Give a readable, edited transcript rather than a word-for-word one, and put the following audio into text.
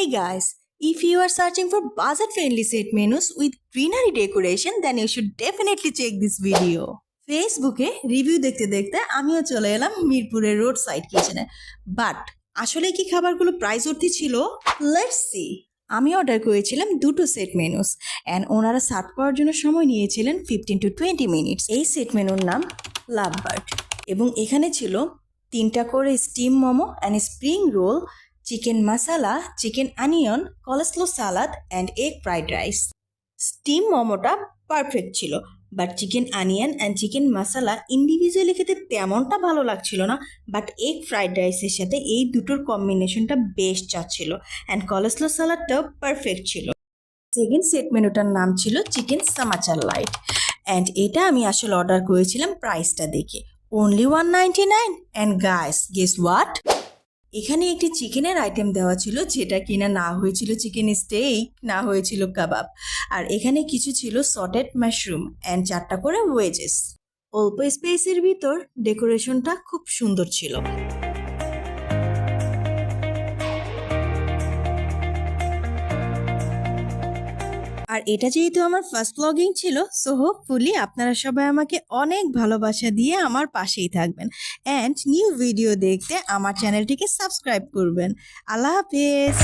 Hey guys, if you are searching for budget-friendly set menus with greenery decoration, then you should definitely check this video. ফেসবুকে review দেখতে দেখতে আমিও চলে এলাম মিরপুরের রোড সাইড কিচেনে। বাট আসলে কি খাবারগুলো প্রাইস অর্থী ছিল? Let's see. আমি অর্ডার করেছিলাম দুটো সেট মেনুস অ্যান্ড ওনারা সার্ভ করার জন্য সময় নিয়েছিলেন 15 to 20 মিনিটস। এই সেট মেনুর নাম লাভ বার্ড এবং এখানে ছিল 3টা করে steam momo and spring roll, chicken masala, chicken onion, coleslaw salad and egg fried rice. Steam মোমোটা পারফেক্ট ছিল, but chicken onion and chicken masala individually খেতে তেমনটা ভালো লাগছিল না। বাট এগ ফ্রাইড রাইসের সাথে এই দুটোর কম্বিনেশনটা বেশ যাচ্ছিল অ্যান্ড কলেস্লো সালাদটাও পারফেক্ট ছিল। সেকেন্ড সেট মেনুটার নাম ছিল চিকেন সামাচার লাইট অ্যান্ড এটা আমি আসলে অর্ডার করেছিলাম প্রাইসটা দেখে only 199 and guys guess what, এখানে একটি চিকেনের আইটেম দেওয়া ছিল যেটা কিনা না হয়েছিল চিকেন স্টেক, না হয়েছিল কাবাব, আর এখানে কিছু ছিল সটেড মাশরুম অ্যান্ড 4টা করে ওয়েজেস। অল্প স্পেসের ভিতর ডেকোরেশনটা খুব সুন্দর ছিল। আর এটা যেহেতু আমার ফার্স্ট ব্লগিং ছিল, সো হোপফুলি আপনারা সবাই আমাকে অনেক ভালোবাসা দিয়ে আমার পাশেই থাকবেন অ্যান্ড নিউ ভিডিও দেখতে আমার চ্যানেলটিকে সাবস্ক্রাইব করবেন। আল্লাহ হাফেজ।